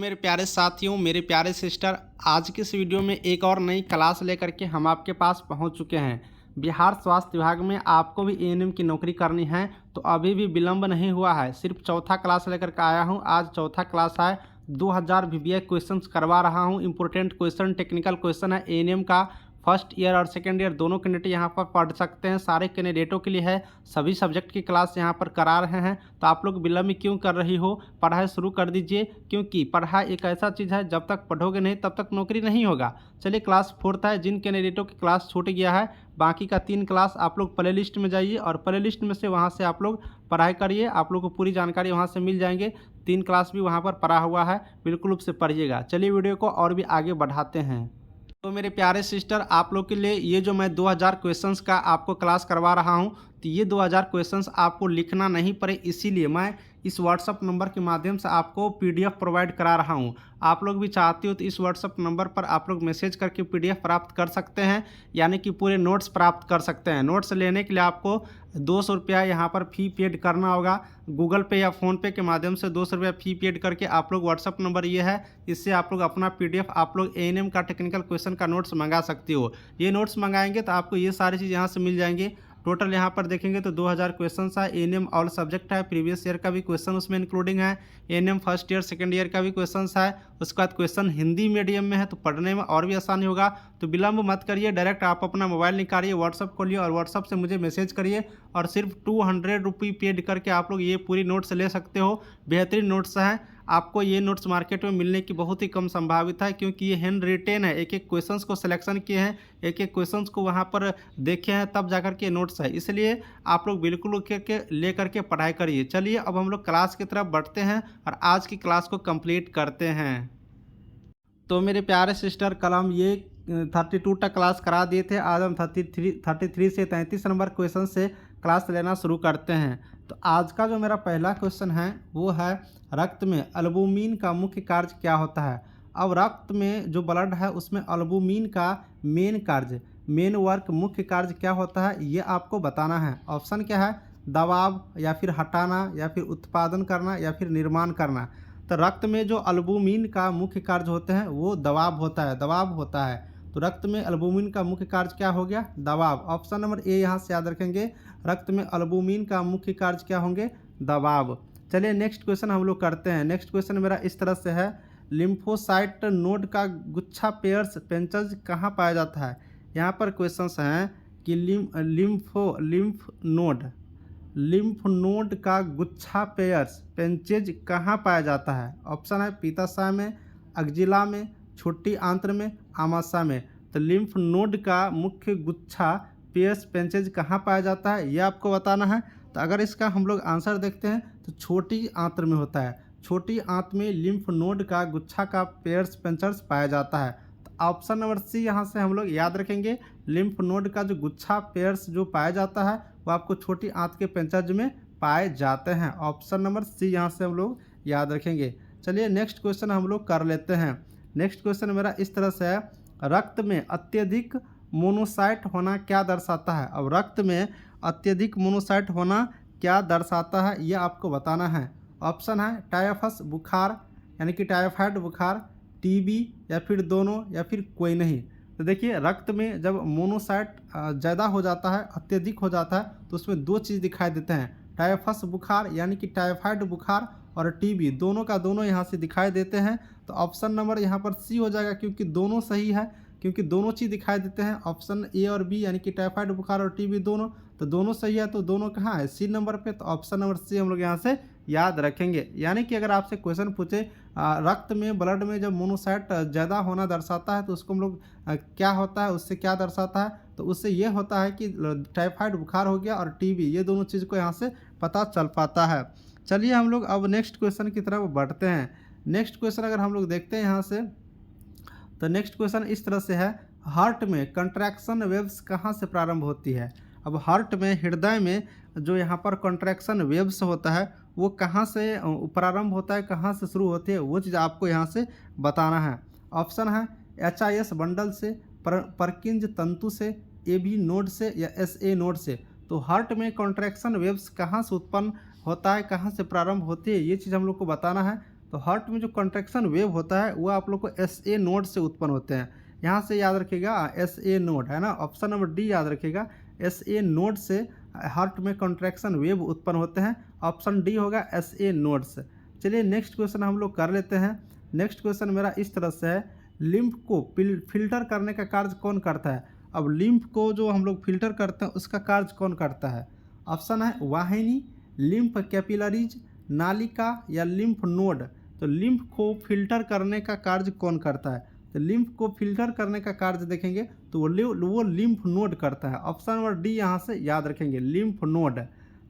मेरे प्यारे साथियों, मेरे प्यारे सिस्टर, आज की इस वीडियो में एक और नई क्लास लेकर के हम आपके पास पहुंच चुके हैं। बिहार स्वास्थ्य विभाग में आपको भी एएनएम की नौकरी करनी है तो अभी भी विलंब नहीं हुआ है। सिर्फ चौथा क्लास लेकर के आया हूं। आज चौथा क्लास है। 2000 वीवीआई क्वेश्चंस करवा रहा हूं। इंपॉर्टेंट क्वेश्चन, टेक्निकल क्वेश्चन है एएनएम का। फर्स्ट ईयर और सेकेंड ईयर दोनों कैंडिडेट यहाँ पर पढ़ सकते हैं। सारे कैंडिडेटों के लिए है। सभी सब्जेक्ट की क्लास यहाँ पर करा रहे हैं। तो आप लोग विलंब क्यों कर रही हो? पढ़ाई शुरू कर दीजिए, क्योंकि पढ़ाई एक ऐसा चीज़ है, जब तक पढ़ोगे नहीं तब तक नौकरी नहीं होगा। चलिए, क्लास फोर्थ है। जिन कैंडिडेटों की क्लास छूट गया है, बाकी का 3 क्लास आप लोग प्ले लिस्ट में जाइए और प्ले लिस्ट में से वहाँ से आप लोग पढ़ाई करिए। आप लोग को पूरी जानकारी वहाँ से मिल जाएंगे। 3 क्लास भी वहाँ पर पढ़ा हुआ है, बिल्कुल उससे पढ़िएगा। चलिए, वीडियो को और भी आगे बढ़ाते हैं। तो मेरे प्यारे सिस्टर, आप लोग के लिए ये जो मैं 2000 क्वेश्चंस का आपको क्लास करवा रहा हूँ, तो ये 2000 क्वेश्चंस आपको लिखना नहीं पड़े, इसीलिए मैं इस व्हाट्सअप नंबर के माध्यम से आपको पीडीएफ प्रोवाइड करा रहा हूँ। आप लोग भी चाहते हो तो इस व्हाट्सअप नंबर पर आप लोग मैसेज करके पीडीएफ प्राप्त कर सकते हैं, यानी कि पूरे नोट्स प्राप्त कर सकते हैं। नोट्स लेने के लिए आपको 200 रुपया यहाँ पर फ़ी पेड करना होगा। गूगल पे या फ़ोनपे के माध्यम से 200 रुपया फ़ी पेड करके आप लोग, व्हाट्सअप नंबर ये है, इससे आप लोग अपना पीडीएफ, आप लोग एएनएम का टेक्निकल क्वेश्चन का नोट्स मंगा सकते हो। ये नोट्स मंगाएंगे तो आपको ये सारी चीज़ यहाँ से मिल जाएंगे। टोटल यहाँ पर देखेंगे तो 2000 क्वेश्चन है। एएनएम ऑल सब्जेक्ट है। प्रीवियस ईयर का भी क्वेश्चन उसमें इंक्लूडिंग है। ANM first year second year का भी क्वेश्चन है। उसके बाद क्वेश्चन हिंदी मीडियम में है, तो पढ़ने में और भी आसानी होगा। तो विलंब मत करिए, डायरेक्ट आप अपना मोबाइल निकालिए, व्हाट्सअप खोलिए और व्हाट्सअप से मुझे मैसेज करिए और सिर्फ 200 रुपये पेड करके आप लोग ये पूरी नोट्स ले सकते हो। बेहतरीन नोट्स हैं। आपको ये नोट्स मार्केट में मिलने की बहुत ही कम संभावित है, क्योंकि ये हैंड रिटेन है। एक एक क्वेश्चंस को सिलेक्शन किए हैं, एक एक क्वेश्चंस को वहाँ पर देखे हैं, तब जाकर के नोट्स है। इसलिए आप लोग बिल्कुल ले करके पढ़ाई करिए। चलिए, अब हम लोग क्लास की तरफ बढ़ते हैं और आज की क्लास को कंप्लीट करते हैं। तो मेरे प्यारे सिस्टर, कल हम ये 32 तक क्लास करा दिए थे। आज हम 33 से 33 नंबर क्वेश्चन से क्लास लेना शुरू करते हैं। तो आज का जो मेरा पहला क्वेश्चन है वो है, रक्त में एल्बुमिन का मुख्य कार्य क्या होता है? अब रक्त में जो ब्लड है उसमें एल्बुमिन का मेन कार्य, मेन वर्क, मुख्य कार्य क्या होता है, ये आपको बताना है। ऑप्शन क्या है? दबाव, या फिर हटाना, या फिर उत्पादन करना, या फिर निर्माण करना। तो रक्त में जो एल्बुमिन का मुख्य कार्य होते हैं वो दबाव होता है, दबाव होता है। तो रक्त में एल्बुमिन का मुख्य कार्य क्या हो गया? दबाव। ऑप्शन नंबर ए यहाँ से याद रखेंगे। रक्त में एल्बुमिन का मुख्य कार्य क्या होंगे? दबाव। चलिए, नेक्स्ट क्वेश्चन हम लोग करते हैं। नेक्स्ट क्वेश्चन मेरा इस तरह से है, लिम्फोसाइट नोड का गुच्छा पेयर्स पेंचज कहाँ पाया जाता है? यहाँ पर क्वेश्चंस हैं कि लिम्फ नोड का गुच्छा पेयर्स पेंचेज कहाँ पाया जाता है? ऑप्शन है पित्ताशय में, अग्जिला में, छोटी आंत्र में, आमाशय में। तो लिम्फ नोड का मुख्य गुच्छा पेयर्स पेंचेज कहाँ पाया जाता है, ये आपको बताना है। तो अगर इसका हम लोग आंसर देखते हैं तो छोटी आंत्र में होता है। छोटी आंत्र में लिम्फ नोड का गुच्छा का पेयर्स पेंचर्स पाया जाता है। तो ऑप्शन नंबर सी यहाँ से हम लोग याद रखेंगे। लिम्फ नोड का जो गुच्छा पेयर्स जो पाया जाता है वो आपको छोटी आंत के पेंचज में पाए जाते हैं। ऑप्शन नंबर सी यहाँ से हम लोग याद रखेंगे। चलिए, नेक्स्ट क्वेश्चन हम लोग कर लेते हैं। नेक्स्ट क्वेश्चन मेरा इस तरह से है, रक्त में अत्यधिक मोनोसाइट होना क्या दर्शाता है? अब रक्त में अत्यधिक मोनोसाइट होना क्या दर्शाता है, ये आपको बताना है। ऑप्शन है टाइफस बुखार, यानी कि टाइफाइड बुखार, टीबी, या फिर दोनों, या फिर कोई नहीं। तो देखिए, रक्त में जब मोनोसाइट ज़्यादा हो जाता है, अत्यधिक हो जाता है, तो उसमें 2 चीज़ दिखाई देते हैं। टाइफस बुखार यानी कि टाइफाइड बुखार, और टीबी, दोनों का दोनों यहाँ से दिखाई देते हैं। तो ऑप्शन नंबर यहाँ पर सी हो जाएगा, क्योंकि दोनों सही है, क्योंकि दोनों चीज़ दिखाई देते हैं। ऑप्शन ए और बी, यानी कि टाइफाइड बुखार और टीबी दोनों, तो दोनों सही है। तो दोनों कहाँ है? सी नंबर पे। तो ऑप्शन नंबर सी हम लोग यहाँ से याद रखेंगे। यानी कि अगर आपसे क्वेश्चन पूछे रक्त में, ब्लड में जब मोनोसाइट ज़्यादा होना दर्शाता है तो उसको हम लोग क्या होता है, उससे क्या दर्शाता है, तो उससे ये होता है कि टाइफाइड बुखार हो गया और टीबी, ये दोनों चीज़ को यहाँ से पता चल पाता है। चलिए, हम लोग अब नेक्स्ट क्वेश्चन की तरफ बढ़ते हैं। नेक्स्ट क्वेश्चन अगर हम लोग देखते हैं यहाँ से, तो नेक्स्ट क्वेश्चन इस तरह से है, हार्ट में कंट्रैक्शन वेव्स कहाँ से प्रारंभ होती है? अब हार्ट में, हृदय में जो यहाँ पर कंट्रैक्शन वेव्स होता है वो कहाँ से प्रारंभ होता है, कहाँ से शुरू होती है, वो चीज़ आपको यहाँ से बताना है। ऑप्शन है HIS बंडल से, परकिंज तंतु से, AB नोड से, या SA नोड से। तो हार्ट में कॉन्ट्रैक्शन वेव्स कहाँ से उत्पन्न होता है, कहाँ से प्रारंभ होती है, ये चीज़ हम लोग को बताना है। तो हार्ट में जो कंट्रैक्शन वेव होता है वो आप लोग को एस ए नोड से उत्पन्न होते हैं। यहाँ से याद रखिएगा एस ए नोड है ना, ऑप्शन नंबर डी याद रखिएगा, एस ए नोड से हार्ट में कंट्रैक्शन वेव उत्पन्न होते हैं। ऑप्शन डी होगा एस ए नोड से। चलिए नेक्स्ट क्वेश्चन हम लोग कर लेते हैं। नेक्स्ट क्वेश्चन मेरा इस तरह से है, लिम्फ को फिल्टर करने का कार्य कौन करता है। अब लिम्फ को जो हम लोग फिल्टर करते हैं उसका कार्य कौन करता है। ऑप्शन है वाहिनी, लिम्फ कैपिलरीज, नालिका या लिम्फ नोड। तो लिम्फ को फिल्टर करने का कार्य कौन करता है। तो लिम्फ को फिल्टर करने का कार्य देखेंगे तो वो लिम्फ नोड करता है। ऑप्शन नंबर डी यहाँ से याद रखेंगे, लिम्फ नोड।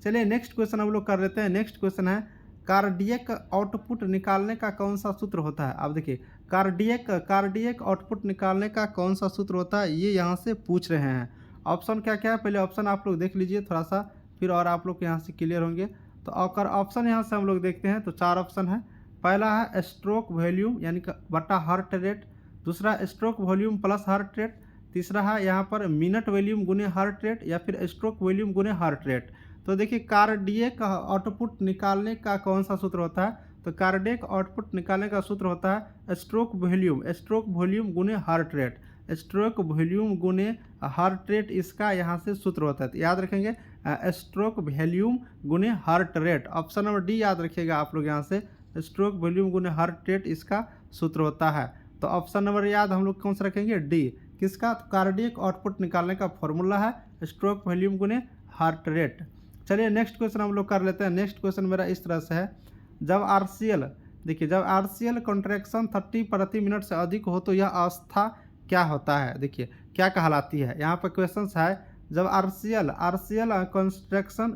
चलिए नेक्स्ट क्वेश्चन हम लोग कर लेते हैं। नेक्स्ट क्वेश्चन है, कार्डियक आउटपुट निकालने का कौन सा सूत्र होता है। आप देखिए कार्डियक आउटपुट निकालने का कौन सा सूत्र होता है, ये यहाँ से पूछ रहे हैं। ऑप्शन क्या क्या है, पहले ऑप्शन आप लोग देख लीजिए थोड़ा सा, फिर और आप लोग यहाँ से क्लियर होंगे। तो अगर ऑप्शन यहाँ से हम लोग देखते हैं तो 4 ऑप्शन है। पहला है स्ट्रोक वॉल्यूम यानी कि बटा हार्ट रेट, दूसरा stroke volume plus heart rate, तीसरा है यहाँ पर मिनट वॉल्यूम गुने हार्ट रेट या फिर स्ट्रोक वॉल्यूम गुने हार्ट रेट। तो देखिए कार्डियक आउटपुट निकालने का कौन सा सूत्र होता है। तो कार्डियक आउटपुट निकालने का सूत्र होता है स्ट्रोक वॉल्यूम गुने हार्ट रेट, स्ट्रोक वॉल्यूम गुने हार्ट रेट, इसका यहाँ से सूत्र होता है। तो याद रखेंगे स्ट्रोक वॉल्यूम गुने heart rate. Option number D याद रखिएगा आप लोग यहाँ से, स्ट्रोक वॉल्यूम गुने हार्ट रेट इसका सूत्र होता है। तो ऑप्शन नंबर याद हम लोग कौन सा रखेंगे, डी। किसका, तो कार्डियक आउटपुट निकालने का फॉर्मूला है स्ट्रोक वॉल्यूम गुने हार्ट रेट। चलिए नेक्स्ट क्वेश्चन हम लोग कर लेते हैं। नेक्स्ट क्वेश्चन मेरा इस तरह से है, जब आरसीएल, देखिए जब आरसीएल कॉन्ट्रैक्शन 30 प्रति मिनट से अधिक हो तो यह अवस्था क्या होता है। देखिए क्या कहलाती है। यहाँ पर क्वेश्चन है, जब आरसीएल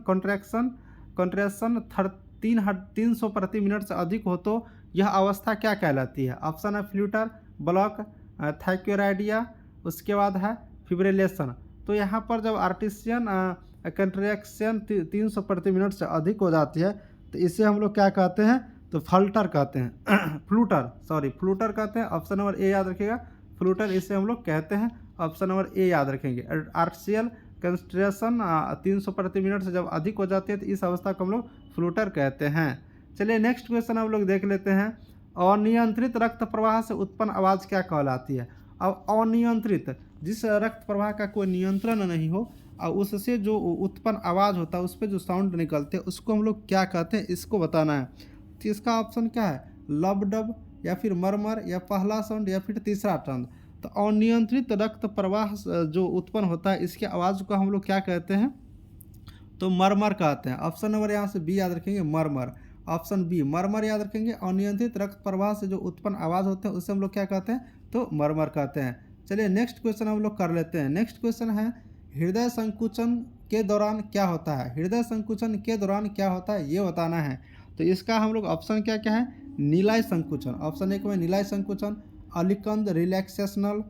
कॉन्ट्रैक्शन 300 प्रति मिनट से अधिक हो तो यह अवस्था क्या कहलाती है। ऑप्शन है फ्लूटर, ब्लॉक, थाइक्यूराइडिया, उसके बाद है फिब्रिलेशन। तो यहाँ पर जब आर्टिशियन कंट्रैक्शन 300 प्रति मिनट से अधिक हो जाती है तो इसे हम लोग क्या कहते हैं, तो फ्लटर कहते हैं फ्लूटर कहते हैं। ऑप्शन नंबर ए याद रखिएगा, फ्लूटर इसे हम लोग कहते हैं। ऑप्शन नंबर ए याद रखेंगे। आर्टिशियल कंट्रैक्शन 300 प्रति मिनट से जब अधिक हो जाती है तो इस अवस्था को हम लोग फ्लूटर कहते हैं। चलिए नेक्स्ट क्वेश्चन हम लोग देख लेते हैं, अनियंत्रित रक्त प्रवाह से उत्पन्न आवाज़ क्या कहलाती है। अब अनियंत्रित, जिस रक्त प्रवाह का कोई नियंत्रण नहीं हो और उससे जो उत्पन्न आवाज़ होता है, उस पर जो साउंड निकलते हैं उसको हम लोग क्या कहते हैं, इसको बताना है। तो इसका ऑप्शन क्या है, लब डब या फिर मरमर या पहला साउंड या फिर तीसरा साउंड। तो अनियंत्रित रक्त प्रवाह जो उत्पन्न होता है इसके आवाज़ को हम लोग क्या कहते हैं, तो मरमर कहते हैं। ऑप्शन नंबर यहाँ से बी याद रखेंगे, मरमर। ऑप्शन बी मरमर याद रखेंगे। अनियंत्रित रक्त प्रवाह से जो उत्पन्न आवाज़ होते हैं उससे हम लोग क्या कहते हैं, तो मरमर कहते हैं। चलिए नेक्स्ट क्वेश्चन हम लोग कर लेते हैं। नेक्स्ट क्वेश्चन है, हृदय संकुचन के दौरान क्या होता है। हृदय संकुचन के दौरान क्या होता है ये बताना है। तो इसका हम लोग ऑप्शन क्या क्या है, निलय संकुचन। ऑप्शन एक में निलय संकुचन, अलिकंद रिलैक्सेशनल,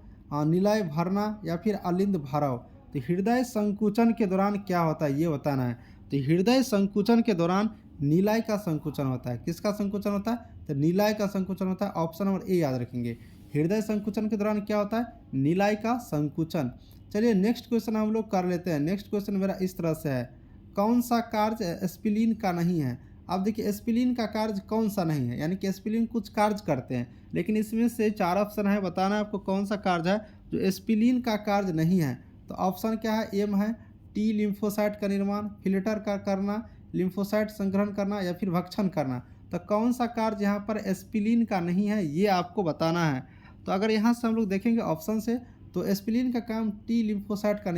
निलय भरना या फिर अलिंद भराव। तो हृदय संकुचन के दौरान क्या होता है ये बताना है। तो हृदय संकुचन के दौरान निलय का संकुचन होता है। किसका संकुचन होता है, तो निलय का संकुचन होता है। ऑप्शन नंबर ए याद रखेंगे, हृदय संकुचन के दौरान क्या होता है, निलय का संकुचन। चलिए नेक्स्ट क्वेश्चन हम लोग कर लेते हैं। नेक्स्ट क्वेश्चन मेरा इस तरह से है, कौन सा कार्य एस्पिरिन का नहीं है। अब देखिए एस्पिरिन का कार्य कौन सा नहीं है, यानी कि एस्पिरिन कुछ कार्य करते हैं लेकिन इसमें से 4 ऑप्शन है, बताना है आपको कौन सा कार्य है जो एस्पिरिन का कार्य नहीं है। तो ऑप्शन क्या है, एम है टी लिम्फोसाइट का निर्माण, फिल्टर का करना, लिम्फोसाइट संग्रहण करना या फिर भक्षण करना। तो कौन सा कार्य यहाँ पर एस्पिरिन का नहीं है ये आपको बताना है। तो अगर यहाँ से हम लोग देखेंगे ऑप्शन से, तो एस्पिरिन का काम टी लिम्फोसाइट का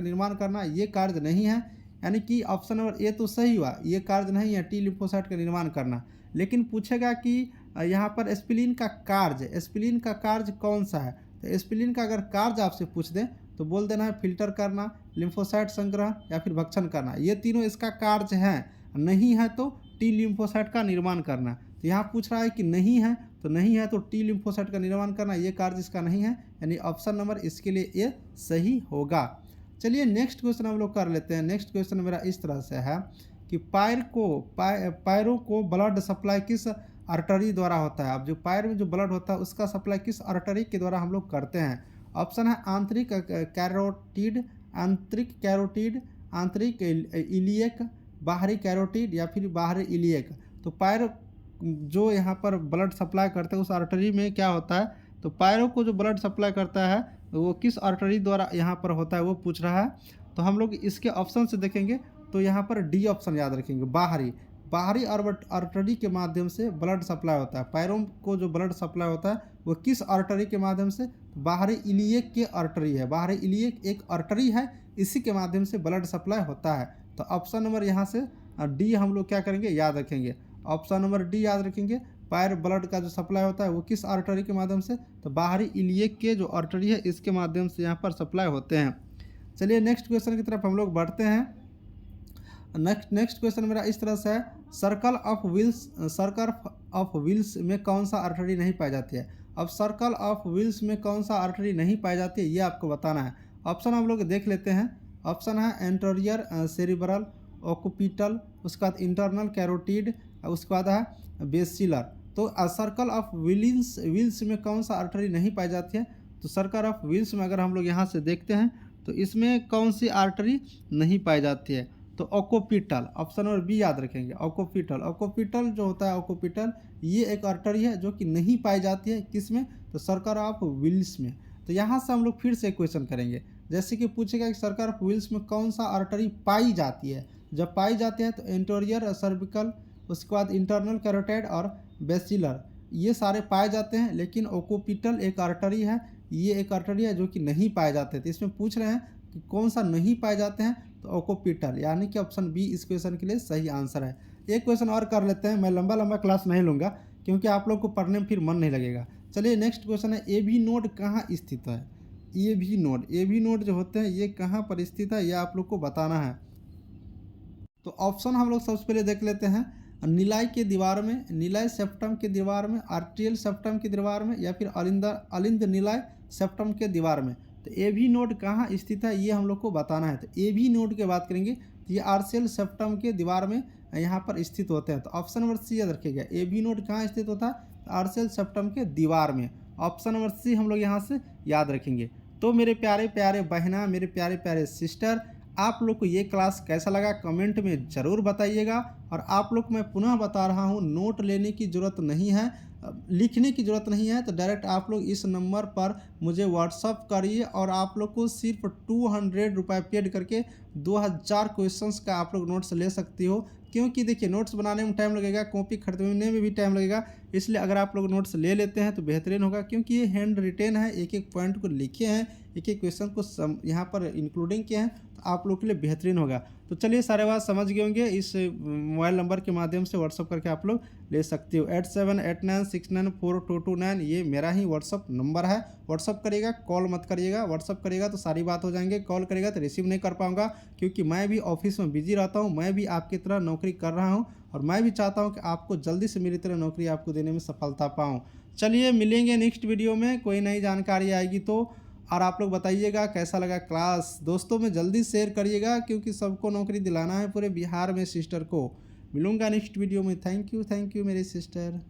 निर्माण करना ये कार्य नहीं है, यानी कि ऑप्शन नंबर ए तो सही हुआ, ये कार्य नहीं है टी लिम्फोसाइट का निर्माण करना। लेकिन पूछेगा कि यहाँ पर एस्पिरिन का कार्य कौन सा है। तो एस्पिरिन का अगर कार्य आपसे पूछ दें तो बोल देना है फिल्टर करना, लिम्फोसाइट संग्रहण या फिर भक्षण करना। ये तीनों इसका कार्य हैं, नहीं है तो टी लिम्फोसाइट का निर्माण करना। तो यहाँ पूछ रहा है कि नहीं है तो टी लिम्फोसाइट का निर्माण करना ये कार्य इसका नहीं है, यानी ऑप्शन नंबर इसके लिए ये सही होगा। चलिए नेक्स्ट क्वेश्चन हम लोग कर लेते हैं। नेक्स्ट क्वेश्चन मेरा इस तरह से है कि पैरों को ब्लड सप्लाई किस आर्टरी द्वारा होता है। अब जो पैर में जो ब्लड होता है उसका सप्लाई किस आर्टरी के द्वारा हम लोग करते हैं। ऑप्शन है आंतरिक कैरोटीड, आंतरिक इलियक, बाहरी कैरोटीड या फिर बाहरी इलियक। तो पैर जो यहाँ पर ब्लड सप्लाई करते हैं उस आर्टरी में क्या होता है, तो पैरों को जो ब्लड सप्लाई करता है वो किस आर्टरी द्वारा यहाँ पर होता है वो पूछ रहा है। तो हम लोग इसके ऑप्शन से देखेंगे तो यहाँ पर डी ऑप्शन याद रखेंगे, बाहरी बाहरी आर्टरी के माध्यम से ब्लड सप्लाई होता है। पैरों को जो ब्लड सप्लाई होता है वो किस आर्टरी के माध्यम से, बाहरी इलियक के आर्टरी है, बाहरी इलियक एक आर्टरी है, इसी के माध्यम से ब्लड सप्लाई होता है। तो ऑप्शन नंबर यहाँ से डी हम लोग क्या करेंगे, याद रखेंगे। ऑप्शन नंबर डी याद रखेंगे, पैर ब्लड का जो सप्लाई होता है वो किस आर्टरी के माध्यम से, तो बाहरी इलियक के जो आर्टरी है इसके माध्यम से यहाँ पर सप्लाई होते हैं। चलिए नेक्स्ट क्वेश्चन की तरफ हम लोग बढ़ते हैं। नेक्स्ट क्वेश्चन मेरा इस तरह से है, सर्कल ऑफ व्हील्स में कौन सा आर्टरी नहीं पाई जाती है। अब सर्कल ऑफ व्हील्स में कौन सा आर्टरी नहीं पाई जाती है ये आपको बताना है। ऑप्शन हम लोग देख लेते हैं। ऑप्शन है एंटेरियर सेरिब्रल, ऑक्यूपिटल, उसके बाद इंटरनल कैरोटिड, उसके बाद है बेसिलर। तो सर्कल ऑफ व्हील्स में कौन सा आर्टरी नहीं पाई जाती है, तो सर्कल ऑफ व्हील्स में अगर हम लोग यहाँ से देखते हैं तो इसमें कौन सी आर्टरी नहीं पाई जाती है, तो ऑक्यूपिटल, ऑप्शन नंबर बी याद रखेंगे। ऑक्यूपिटल जो होता है, ऑक्यूपिटल ये एक आर्टरी है जो कि नहीं पाई जाती है किसमें, तो सर्कल ऑफ व्हील्स में। तो यहाँ से हम लोग फिर से क्वेश्चन करेंगे, जैसे कि पूछेगा कि सर्कल ऑफ व्हील्स में कौन सा आर्टरी पाई जाती है। जब पाई जाती है तो एंटेरियर सर्विकल, उसके बाद इंटरनल कैरोटिड और बेसिलर, ये सारे पाए जाते हैं, लेकिन ऑक्यूपिटल एक आर्टरी है, ये एक आर्टरी है जो कि नहीं पाए जाते। तो इसमें पूछ रहे हैं कि कौन सा नहीं पाए जाते हैं, तो ऑक्यूपिटल, यानी कि ऑप्शन बी इस क्वेश्चन के लिए सही आंसर है। एक क्वेश्चन और कर लेते हैं, मैं लंबा क्लास नहीं लूँगा क्योंकि आप लोग को पढ़ने में फिर मन नहीं लगेगा। चलिए नेक्स्ट क्वेश्चन है, ए भी नोड कहाँ स्थित है। ए भी नोड जो होते हैं ये कहाँ पर स्थित है ये आप लोग को बताना है। तो ऑप्शन हम लोग सबसे पहले देख लेते हैं, नीलाई के दीवार में, नीलाई सेप्टम के दीवार में, आर्ट्रियल सेप्टम की दीवार में, या फिर अलिंद नीलाई सेप्टम के दीवार में। तो ए भी नोड कहाँ स्थित है ये हम लोग को बताना है। तो ए भी नोड की बात करेंगे तो ये आर्ट्रियल सेप्टम के दीवार में यहाँ पर स्थित होते हैं। तो ऑप्शन नंबर सी याद रखिएगा, ए भी नोड कहाँ स्थित होता है, तो आर्ट्रियल सेप्टम के दीवार में। ऑप्शन नंबर सी हम लोग यहाँ से याद रखेंगे। तो मेरे प्यारे प्यारे बहना, मेरे प्यारे प्यारे सिस्टर, आप लोग को ये क्लास कैसा लगा कमेंट में ज़रूर बताइएगा। और आप लोग को मैं पुनः बता रहा हूँ, नोट लेने की ज़रूरत नहीं है, लिखने की ज़रूरत नहीं है। तो डायरेक्ट आप लोग इस नंबर पर मुझे व्हाट्सअप करिए और आप लोग को सिर्फ 200 रुपये पेड करके 2000 क्वेश्चंस का आप लोग नोट्स ले सकती हो। क्योंकि देखिए नोट्स बनाने में टाइम लगेगा, कॉपी खरीदने में भी टाइम लगेगा, इसलिए अगर आप लोग नोट्स ले लेते हैं तो बेहतरीन होगा। क्योंकि ये हैंड रिटेन है, एक एक पॉइंट को लिखे हैं, एक एक क्वेश्चन को यहाँ पर इंक्लूडिंग किए हैं, तो आप लोग के लिए बेहतरीन होगा। तो चलिए सारे बात समझ गए होंगे, इस मोबाइल नंबर के माध्यम से व्हाट्सअप करके आप लोग ले सकते हो। 8789694229 ये मेरा ही व्हाट्सअप नंबर है। व्हाट्सअप करिएगा, कॉल मत करिएगा। व्हाट्सअप करिएगा तो सारी बात हो जाएंगे, कॉल करिएगा तो रिसीव नहीं कर पाऊंगा, क्योंकि मैं भी ऑफिस में बिजी रहता हूँ, मैं भी आपकी तरह नौकरी कर रहा हूँ और मैं भी चाहता हूँ कि आपको जल्दी से मेरी तरह नौकरी आपको देने में सफलता पाऊँ। चलिए मिलेंगे नेक्स्ट वीडियो में, कोई नई जानकारी आएगी तो। और आप लोग बताइएगा कैसा लगा क्लास, दोस्तों में जल्दी शेयर करिएगा, क्योंकि सबको नौकरी दिलाना है पूरे बिहार में सिस्टर को। मिलूंगा नेक्स्ट वीडियो में। थैंक यू मेरी सिस्टर।